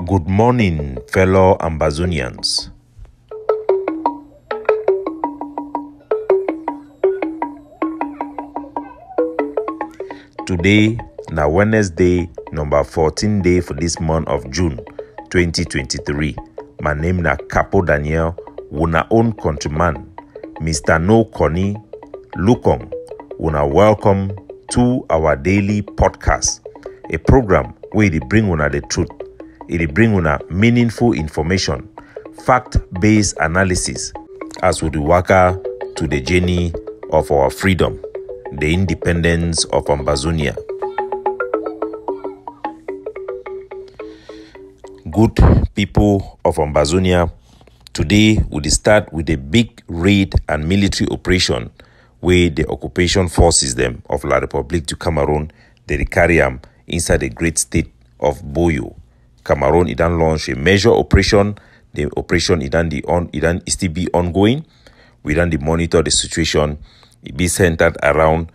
Good morning, fellow Ambazonians. Today, na Wednesday, number 14 day for this month of June 2023. My name na Capo Daniel, una own countryman, Mr. No Koni Lukong. Una welcome to our daily podcast, a program where they bring una the truth. It bring una meaningful information, fact-based analysis as we do waka to the journey of our freedom, the independence of Ambazonia. Good people of Ambazonia, today we start with a big raid and military operation where the occupation forces them of La Republique du Cameroon, they carry them inside the great state of BOYO. Cameroon, it then launched a major operation. The operation it still be ongoing. We then monitor the situation. It be centered around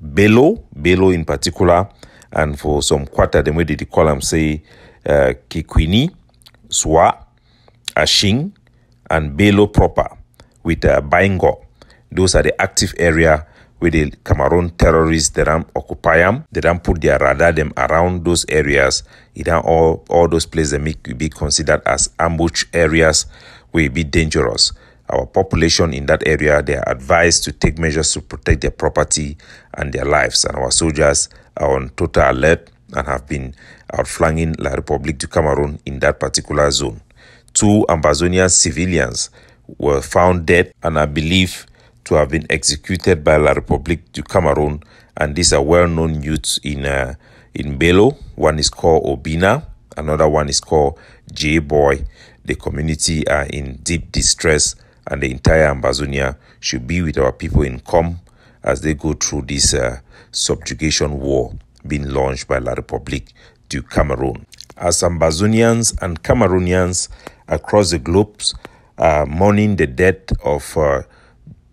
Belo in particular, and for some quarter, the way they call them say Kikwini, Swa, Ashing, and Belo proper with Baingo. Those are the active area where the Cameroon terrorists they don't occupy them. They don't put their radar them around those areas. It don't all those places that be considered as ambush areas will be dangerous. Our population in that area, they are advised to take measures to protect their property and their lives. And our soldiers are on total alert and have been outflanking La Republique du Cameroon in that particular zone. 2 Ambazonian civilians were found dead and are believed to have been executed by La Republique du Cameroon, and these are well-known youths in Belo. One is called Obina, another one is called J-Boy. The community are in deep distress, and the entire Ambazonia should be with our people in calm as they go through this subjugation war being launched by La Republique du Cameroon. As Ambazonians and Cameroonians across the globe are mourning the death of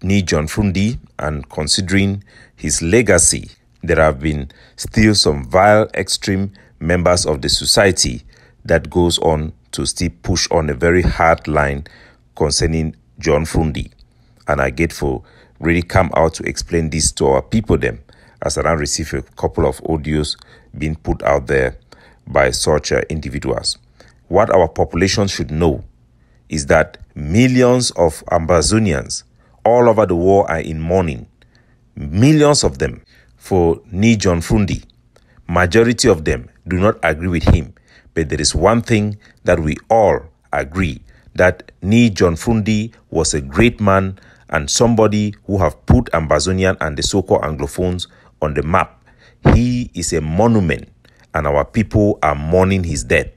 John Fundi, and considering his legacy, there have been still some vile extreme members of the society that goes on to still push on a very hard line concerning John Fundi. And I get for really come out to explain this to our people them, as I receive a couple of audios being put out there by such individuals. What our population should know is that millions of Ambazonians all over the world are in mourning. Millions of them for John Fundi. Majority of them do not agree with him. But there is one thing that we all agree, that John Fundi was a great man and somebody who have put Ambazonian and the so-called Anglophones on the map. He is a monument and our people are mourning his death.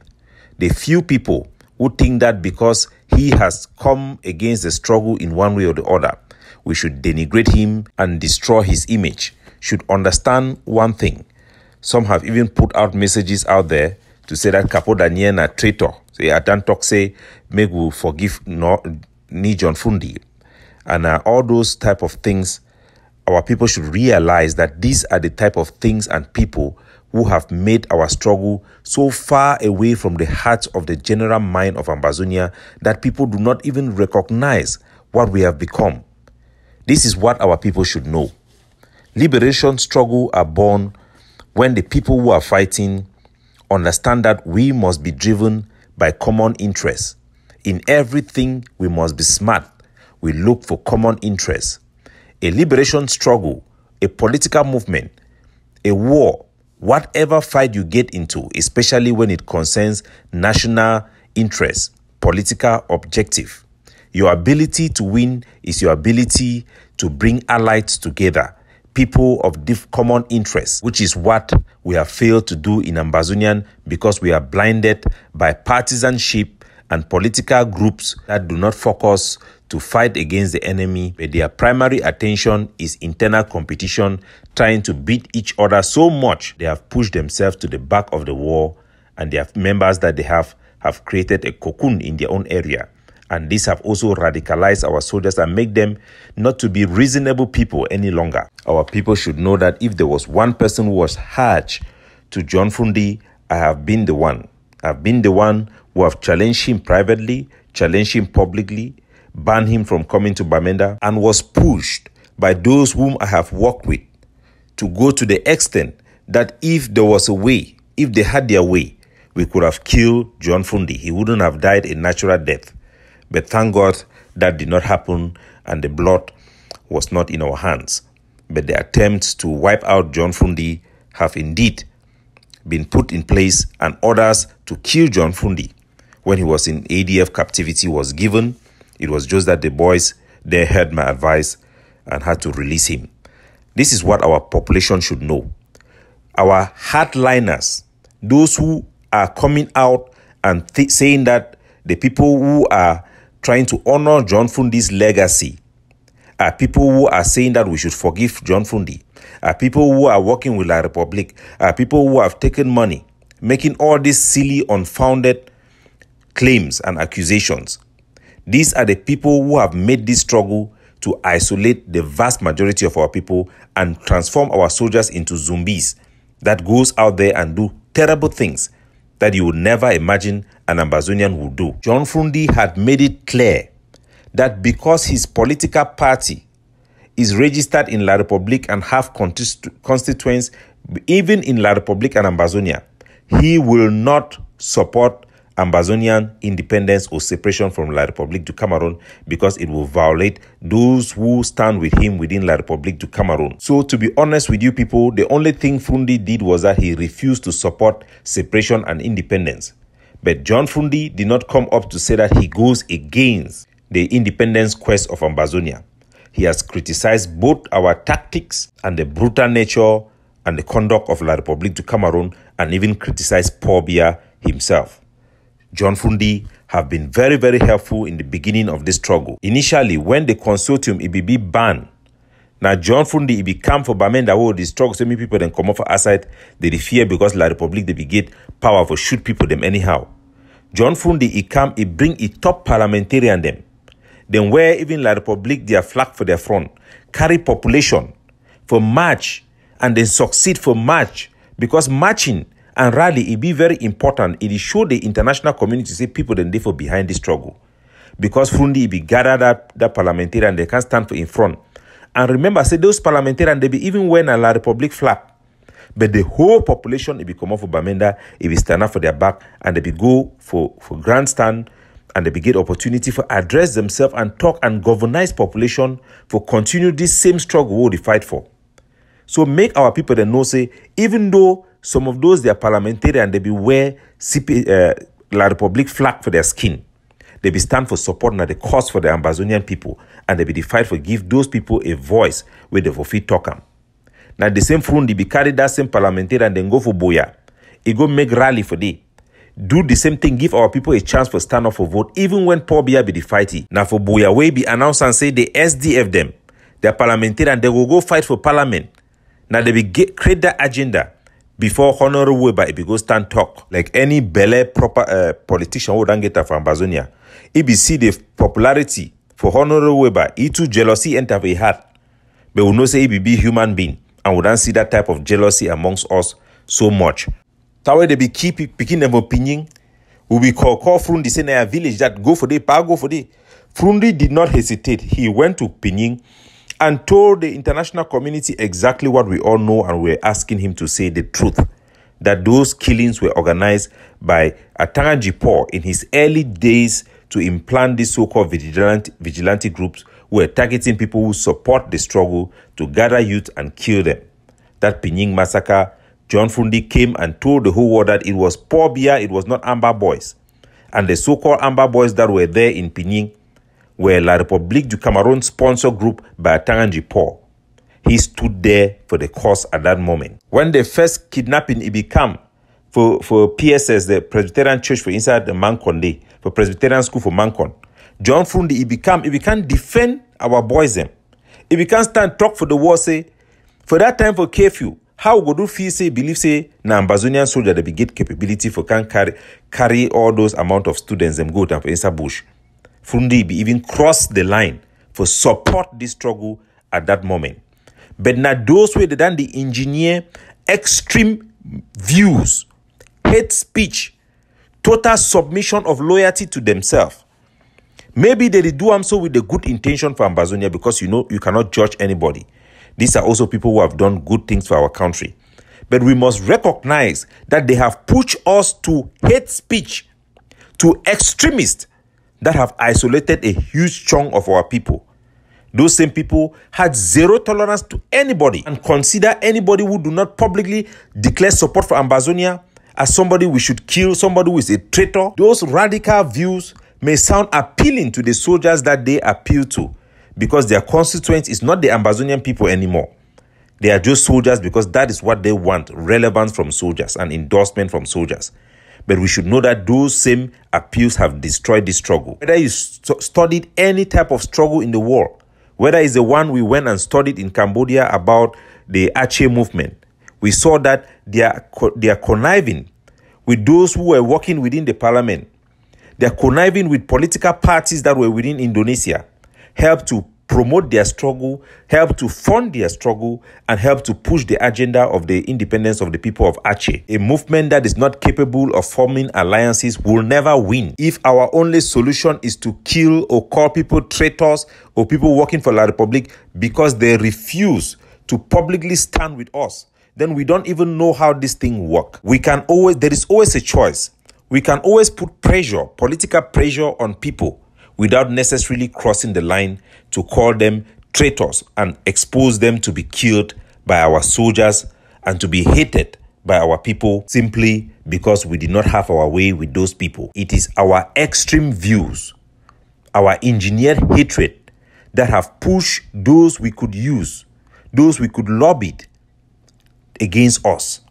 The few people who think that because he has come against the struggle in one way or the other, we should denigrate him and destroy his image, should understand one thing. Some have even put out messages out there to say that Capo Daniel a traitor. So I don't talk say, make we forgive John Fundi. And all those type of things, our people should realize that these are the type of things and people who have made our struggle so far away from the heart of the general mind of Ambazonia that people do not even recognize what we have become. This is what our people should know. Liberation struggle are born when the people who are fighting understand that we must be driven by common interests. In everything, we must be smart. We look for common interests. A liberation struggle, a political movement, a war, whatever fight you get into, especially when it concerns national interest, political objective, your ability to win is your ability to bring allies together, people of common interests, which is what we have failed to do in Ambazonian because we are blinded by partisanship and political groups that do not focus to fight against the enemy, but their primary attention is internal competition, trying to beat each other so much they have pushed themselves to the back of the wall, and their members that they have created a cocoon in their own area. And these have also radicalized our soldiers and make them not to be reasonable people any longer. Our people should know that if there was one person who was harsh to John Fundi, I have been the one. I've been the one who have challenged him privately, challenged him publicly, banned him from coming to Bamenda, and was pushed by those whom I have worked with to go to the extent that if there was a way, if they had their way, we could have killed John Fundi. He wouldn't have died a natural death. But thank God that did not happen and the blood was not in our hands. But the attempts to wipe out John Fundi have indeed been put in place, and orders to kill John Fundi when he was in ADF captivity was given. It was just that the boys, they heard my advice and had to release him. This is what our population should know. Our hardliners, those who are coming out and saying that the people who are trying to honor John Fundi's legacy are people who are saying that we should forgive John Fundi, are people who are working with La Republic, are people who have taken money, making all these silly, unfounded claims and accusations. These are the people who have made this struggle to isolate the vast majority of our people and transform our soldiers into zombies that goes out there and do terrible things that you would never imagine an Ambazonian would do. John Fundi had made it clear that because his political party is registered in La Republique and have constituents even in La Republique and Ambazonia, he will not support Ambazonian independence or separation from La Republique du Cameroon because it will violate those who stand with him within La Republique du Cameroon. So to be honest with you people, the only thing Fundi did was that he refused to support separation and independence. But John Fundi did not come up to say that he goes against the independence quest of Ambazonia. He has criticized both our tactics and the brutal nature and the conduct of La Republique du Cameroon, and even criticized Paul Biya himself. John Fundi have been very, very helpful in the beginning of this struggle. Initially, when the consortium EBB banned, now John Fundi he became for Bamenda who the struggle, so many people then come off for outside, they fear because La Republique they get power for shoot people them anyhow. John Fundi he bring a top parliamentarian them. Then where even La Republique their flag for their front, carry population for march and then succeed for march, because marching and rally, it be very important. It show the international community, say people then therefore behind this struggle. Because Fundi be gathered that parliamentarian, they can't stand for in front. And remember, say those parliamentarians, they be even wearing a La Republique flag. But the whole population, it be come up for Bamenda, it be stand up for their back, and they be go for grandstand, and they be get opportunity for address themselves and talk and governize population for continue this same struggle we fight for. So make our people then know, say, even though some of those, they are parliamentarian, they be wear La Republique flag for their skin. They be stand for support and the cause for the Ambazonian people. And they be the fight for give those people a voice where they for fit talk. Now the same Fundi be carry that same parliamentarian and then go for BOYO. He go make rally for day. Do the same thing, give our people a chance for stand up for vote, even when Paul Biya be the fighty. Now for BOYO, we be announce and say the SDF them, their parliamentarian, they will go fight for parliament. Now they be create that agenda before Honorable Weber, if he go stand talk like any Belo proper politician who don't get that from Ambazonia. If you see the popularity for Honorable Weber, he too jealousy enter for a heart. But we know say he be human being, and we don't see that type of jealousy amongst us so much. That way they be keep picking them opinion. We be call Frundi say na village that go for the go for the. Frundi did not hesitate. He went to Pinyin and told the international community exactly what we all know, and we're asking him to say the truth, that those killings were organized by Atangaji Paul in his early days to implant these so-called vigilante groups who were targeting people who support the struggle to gather youth and kill them. That Pinyin massacre, John Fundi came and told the whole world that it was Paul Biya, it was not Amber Boys. And the so-called Amber Boys that were there in Pinyin were La Republique du Cameroon sponsor group by Atangaji Paul. He stood there for the cause at that moment. When the first kidnapping it became for PSS, the Presbyterian Church for inside the Mankonde, for Presbyterian School for Mankon, John Fundi he became defend our boys them. He became stand talk for the war, say, for that time for curfew, how go do feel say believe say na Ambazonian soldier they be get capability for can carry all those amount of students them go down for inside bush. Fundi be even cross the line for support this struggle at that moment. But now those way they done the engineer extreme views, hate speech total submission of loyalty to themselves. Maybe they do so with the good intention for Ambazonia, because you cannot judge anybody. These are also people who have done good things for our country. But we must recognize that they have pushed us to hate speech, to extremists that have isolated a huge chunk of our people. Those same people had zero tolerance to anybody and consider anybody who do not publicly declare support for Ambazonia as somebody we should kill, somebody who is a traitor. Those radical views may sound appealing to the soldiers that they appeal to, because their constituents is not the Ambazonian people anymore. They are just soldiers because that is what they want, relevance from soldiers and endorsement from soldiers. But we should know that those same appeals have destroyed this struggle. Whether you studied any type of struggle in the world, whether it's the one we went and studied in Cambodia about the Aceh movement, we saw that they are conniving with those who were working within the parliament. They are conniving with political parties that were within Indonesia, help to promote their struggle, help to fund their struggle, and help to push the agenda of the independence of the people of Aceh. A movement that is not capable of forming alliances will never win. If our only solution is to kill or call people traitors or people working for La Republique because they refuse to publicly stand with us, then we don't even know how this thing works. There is always a choice. We can always put pressure, political pressure on people without necessarily crossing the line to call them traitors and expose them to be killed by our soldiers and to be hated by our people simply because we did not have our way with those people. It is our extreme views, our engineered hatred that have pushed those we could use, those we could lobby against us.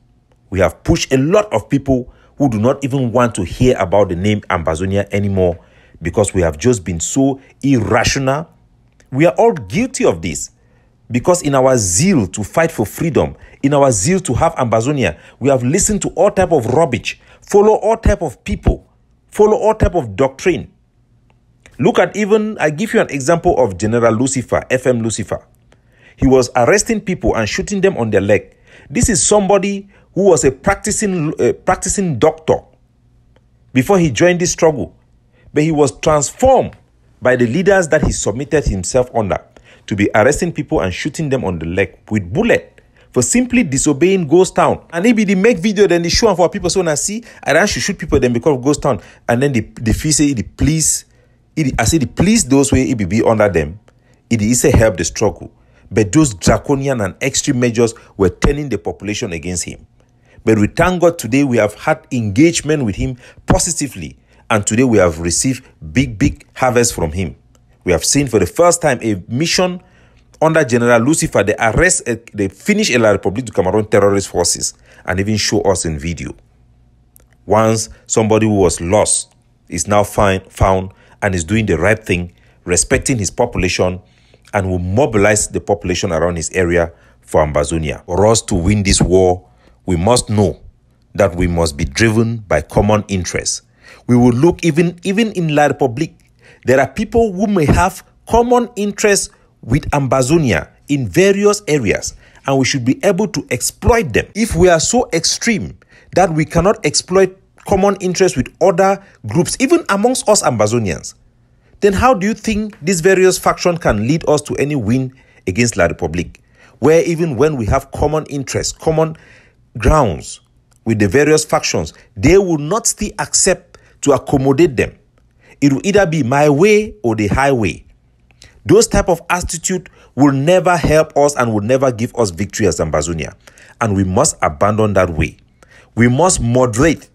We have pushed a lot of people who do not even want to hear about the name Ambazonia anymore because we have just been so irrational. We are all guilty of this because in our zeal to fight for freedom, in our zeal to have Ambazonia, we have listened to all type of rubbish, follow all type of people, follow all type of doctrine. Look at I give you an example of General Lucifer, FM Lucifer. He was arresting people and shooting them on their leg. This is somebody who was a practicing doctor before he joined this struggle. But he was transformed by the leaders that he submitted himself under to be arresting people and shooting them on the leg with bullet for simply disobeying Ghost Town. And if they make video, then they show them for people so now see, I don't should shoot people then because of Ghost Town. And then the fee say the police, I say the police those way it be under them. It is a help the struggle. But those draconian and extreme measures were turning the population against him. But we thank God today we have had engagement with him positively. And today we have received big harvest from him. We have seen for the first time a mission under General Lucifer. They finish La Republique du Cameroon terrorist forces and even show us in video. Once somebody who was lost is now found and is doing the right thing, respecting his population, and will mobilize the population around his area for Ambazonia. For us to win this war, we must know that we must be driven by common interests. We will look even in La Republique. There are people who may have common interests with Ambazonia in various areas, and we should be able to exploit them. If we are so extreme that we cannot exploit common interests with other groups, even amongst us Ambazonians, then how do you think these various factions can lead us to any win against La Republique? Where even when we have common interests, common grounds with the various factions, they will not still accept to accommodate them. It will either be my way or the highway. Those type of attitude will never help us and will never give us victory as Ambazonia. And we must abandon that way. We must moderate.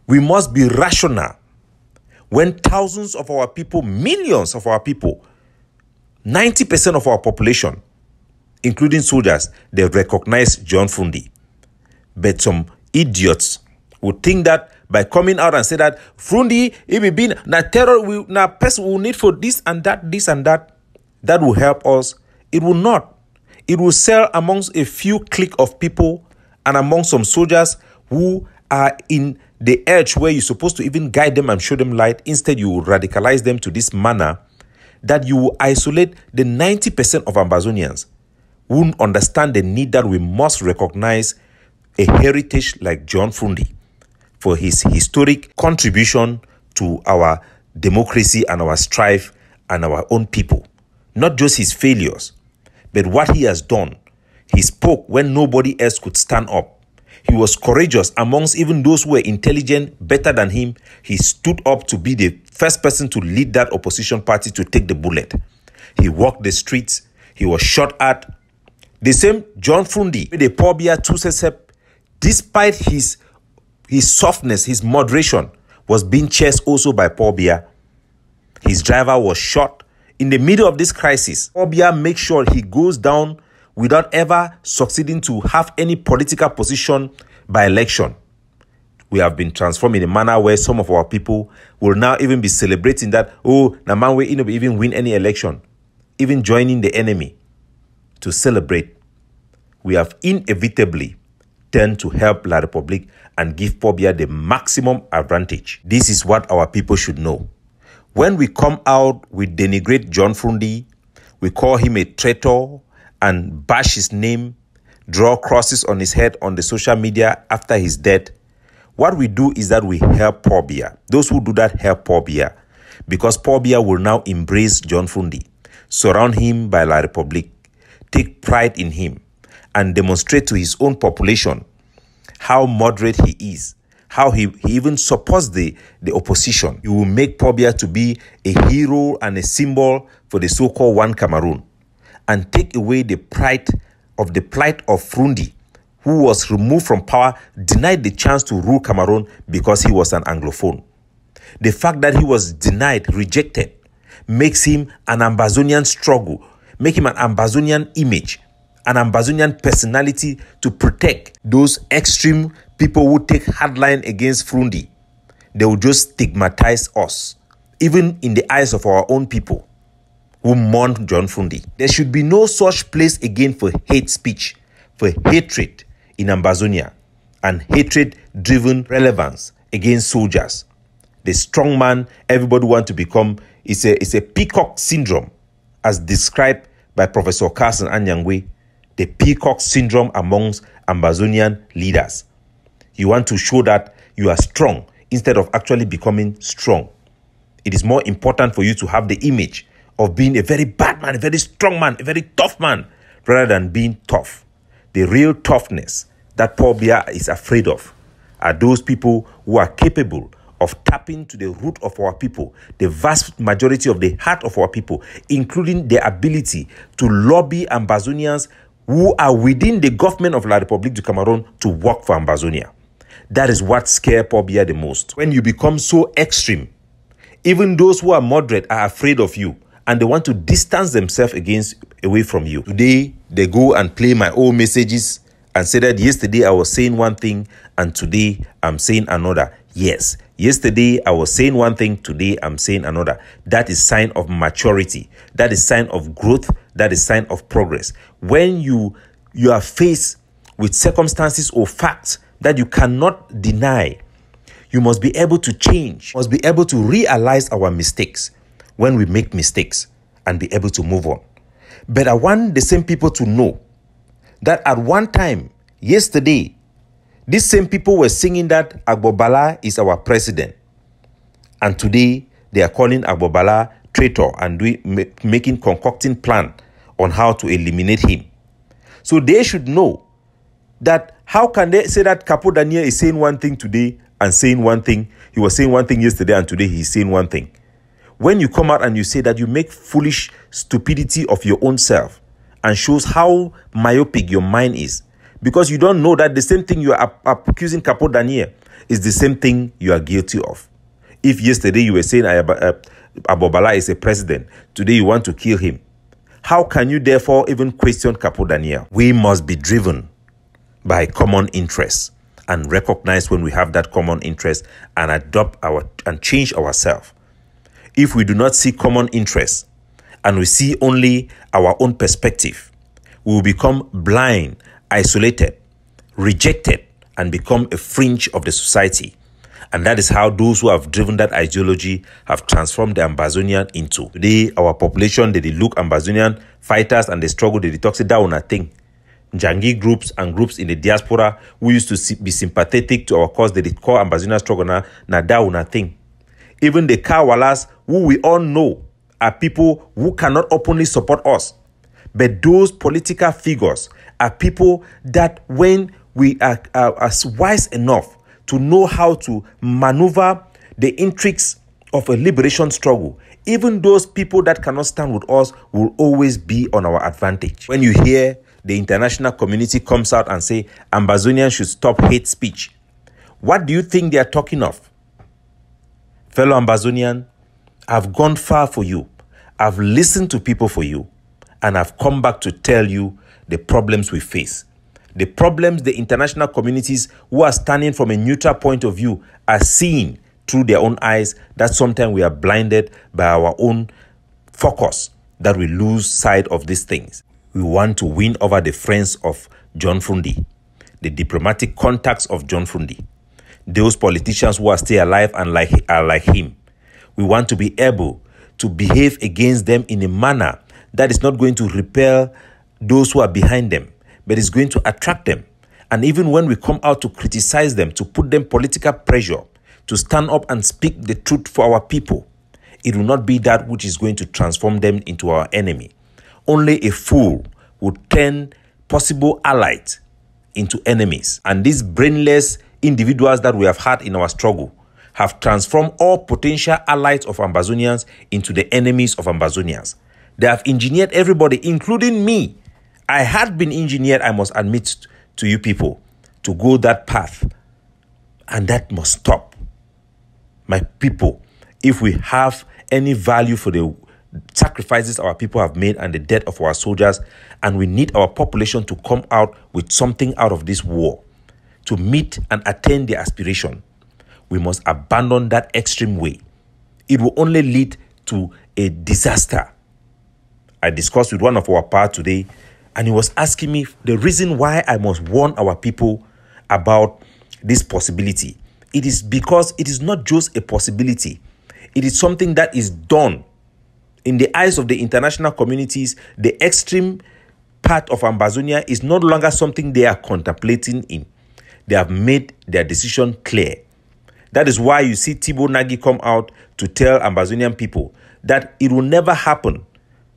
We must be rational. When thousands of our people, millions of our people, 90% of our population, including soldiers, they recognize John Fundi. But some idiots would think that by coming out and say that Fundi, if it be na terror, na person will need for this and that, that will help us. It will not. It will sell amongst a few clique of people and among some soldiers who are in the edge where you're supposed to even guide them and show them light. Instead, you will radicalize them to this manner that you will isolate the 90% of Ambazonians who understand the need that we must recognize a heritage like John Fundi. for his historic contribution to our democracy and our strife and our own people. Not just his failures, but what he has done. He spoke when nobody else could stand up. He was courageous amongst even those who were intelligent, better than him. He stood up to be the first person to lead that opposition party to take the bullet. He walked the streets. He was shot at. The same John Frundi, the Pobia Tusesep, despite his softness, his moderation, was being chased also by Pobia. His driver was shot. In the middle of this crisis, Pobia makes sure he goes down without ever succeeding to have any political position by election. We have been transformed in a manner where some of our people will now even be celebrating that, oh, Naman will even win any election, even joining the enemy to celebrate. We have inevitably turned to help La Republique and give Pobia the maximum advantage. This is what our people should know. When we come out, we denigrate John Frundi, we call him a traitor and bash his name, draw crosses on his head on the social media after his death. What we do is that we help Pobia. Those who do that help Pobia, because Pobia will now embrace John Frundi, surround him by La Republique, take pride in him, and demonstrate to his own population how moderate he is, how he even supports the opposition. He will make Pobia to be a hero and a symbol for the so-called One Cameroon, and take away the plight of Frundi, who was removed from power, denied the chance to rule Cameroon because he was an Anglophone. The fact that he was denied, rejected, makes him an Ambazonian struggle, make him an Ambazonian image, an Ambazonian personality to protect those extreme people who take hardline against Frundi. They will just stigmatize us, even in the eyes of our own people who mourn John Frundi. There should be no such place again for hate speech, for hatred in Ambazonia, and hatred-driven relevance against soldiers. The strong man everybody wants to become is a peacock syndrome, as described by Professor Carson Anyangwe, the peacock syndrome amongst Ambazonian leaders. You want to show that you are strong instead of actually becoming strong. It is more important for you to have the image of being a very bad man, a very strong man, a very tough man, rather than being tough. The real toughness that Pobia is afraid of are those people who are capable of tapping to the root of our people, the vast majority of the heart of our people, including the ability to lobby Ambazonians who are within the government of La Republique du Cameroon to work for Ambazonia. That is what scares Pobia the most. When you become so extreme, even those who are moderate are afraid of you, and they want to distance themselves away from you. Today, they go and play my old messages and say that yesterday I was saying one thing and today I'm saying another. Yes, yesterday I was saying one thing, today I'm saying another. That is sign of maturity. That is sign of growth. That is sign of progress. When you are faced with circumstances or facts that you cannot deny, you must be able to change, must be able to realize our mistakes when we make mistakes and be able to move on. But I want the same people to know that at one time, yesterday, these same people were singing that Agbobala is our president. And today, they are calling Agbobala traitor and concocting plan on how to eliminate him. So they should know that how can they say that Capo Daniel is saying one thing today and saying one thing, he was saying one thing yesterday and today he's saying one thing. When you come out and you say that, you make foolish stupidity of your own self and shows how myopic your mind is. Because you don't know that the same thing you are accusing Capo Daniel is the same thing you are guilty of. If yesterday you were saying Agbobala is a president, today you want to kill him, how can you therefore even question Capo Daniel? We must be driven by common interests and recognize when we have that common interest and adopt and change ourselves. If we do not see common interests and we see only our own perspective, we will become blind, isolated, rejected, and become a fringe of the society. And that is how those who have driven that ideology have transformed the Ambazonian into. Today, our population, they look Ambazonian fighters and they struggle, they talk, say that one thing. Jangi groups and groups in the diaspora who used to be sympathetic to our cause, they did call Ambazonian struggle na that thing. Even the Kawalas, who we all know are people who cannot openly support us. But those political figures are people that when we are wise enough to know how to maneuver the intrigues of a liberation struggle, even those people that cannot stand with us will always be on our advantage. When you hear the international community comes out and say Ambazonians should stop hate speech, what do you think they are talking of? Fellow Ambazonian, I've gone far for you. I've listened to people for you. And I've come back to tell you the problems we face. The problems the international communities who are standing from a neutral point of view are seeing through their own eyes, that sometimes we are blinded by our own focus, that we lose sight of these things. We want to win over the friends of John Fundi, the diplomatic contacts of John Fundi, those politicians who are still alive and are like him. We want to be able to behave against them in a manner that is not going to repel those who are behind them, but is going to attract them. And even when we come out to criticize them, to put them political pressure, to stand up and speak the truth for our people, it will not be that which is going to transform them into our enemy. Only a fool would turn possible allies into enemies. And these brainless individuals that we have had in our struggle have transformed all potential allies of Ambazonians into the enemies of Ambazonians. They have engineered everybody, including me. I had been engineered, I must admit to you people, to go that path. And that must stop. My people, if we have any value for the sacrifices our people have made and the death of our soldiers, and we need our population to come out with something out of this war, to meet and attain their aspiration, we must abandon that extreme way. It will only lead to a disaster. I discussed with one of our power today, and he was asking me the reason why I must warn our people about this possibility. It is because it is not just a possibility. It is something that is done. In the eyes of the international communities, the extreme part of Ambazonia is no longer something they are contemplating in. They have made their decision clear. That is why you see Thibaut Nagy come out to tell Ambazonian people that it will never happen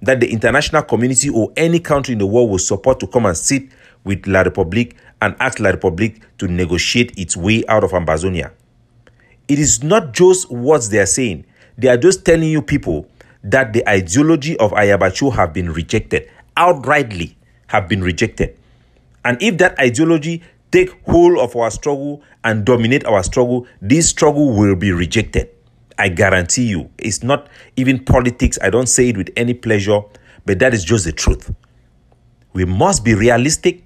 that the international community or any country in the world will support to come and sit with La République and ask La République to negotiate its way out of Ambazonia. It is not just what they are saying. They are just telling you people that the ideology of Ayabacho have been rejected, outrightly have been rejected. And if that ideology take hold of our struggle and dominate our struggle, this struggle will be rejected. I guarantee you. It's not even politics. I don't say it with any pleasure, but that is just the truth. We must be realistic,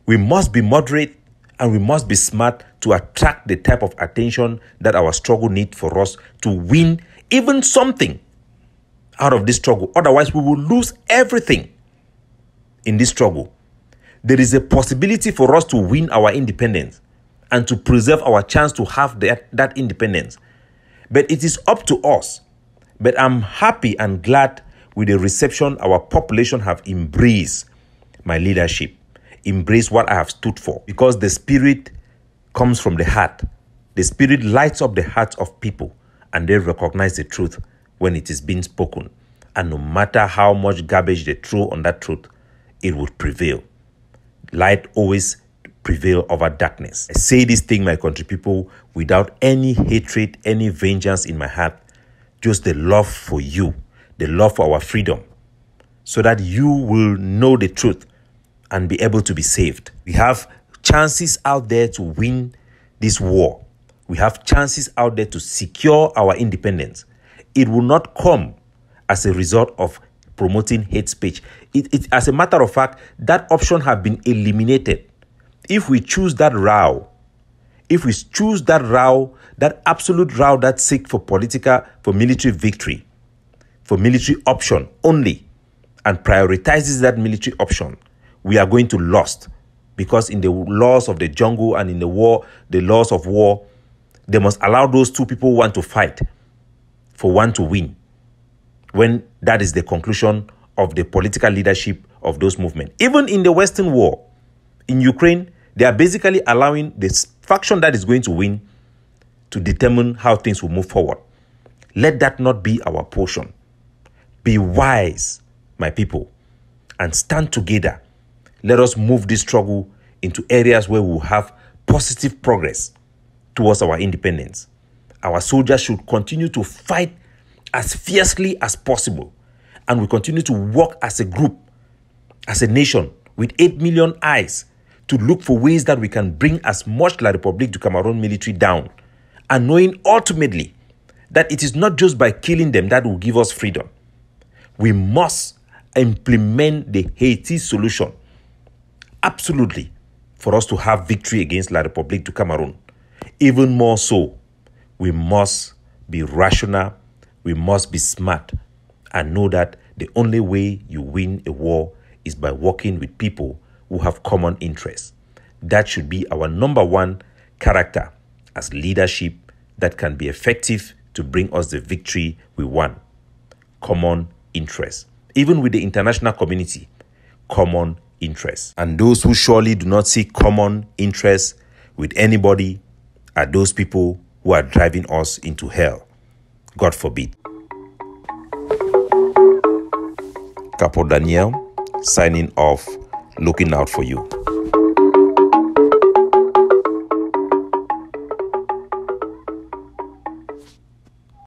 we must be moderate, and we must be smart to attract the type of attention that our struggle needs for us to win even something out of this struggle. Otherwise, we will lose everything in this struggle. There is a possibility for us to win our independence and to preserve our chance to have that independence. But it is up to us. But I'm happy and glad with the reception our population have embraced my leadership, embraced what I have stood for, because the spirit comes from the heart. The spirit lights up the hearts of people, and they recognize the truth when it is being spoken. And no matter how much garbage they throw on that truth, it will prevail. Light always prevail over darkness. I say this thing, my country people, without any hatred, any vengeance in my heart, just the love for you, the love for our freedom, so that you will know the truth and be able to be saved. We have chances out there to win this war. We have chances out there to secure our independence. It will not come as a result of promoting hate speech. As a matter of fact, that option has been eliminated. If we choose that route, that absolute route that seeks for military victory, for military option only, and prioritizes that military option, we are going to lose. Because in the laws of the jungle and in the laws of war, they must allow those two people who want to fight for one to win, when that is the conclusion of the political leadership of those movements. Even in the Western war, in Ukraine, they are basically allowing this faction that is going to win to determine how things will move forward. Let that not be our portion. Be wise, my people, and stand together. Let us move this struggle into areas where we will have positive progress towards our independence. Our soldiers should continue to fight as fiercely as possible, and we continue to work as a group, as a nation, with 8 million eyes to look for ways that we can bring as much La République du Cameroon military down, and knowing ultimately that it is not just by killing them that will give us freedom. We must implement the Haiti solution, absolutely, for us to have victory against La République du Cameroon. Even more so, we must be rational, we must be smart, and know that the only way you win a war is by working with people who have common interests. That should be our number one character as leadership that can be effective to bring us the victory we want. Common interests. Even with the international community, common interests. And those who surely do not see common interests with anybody are those people who are driving us into hell. God forbid. Capo Daniel, signing off, looking out for you.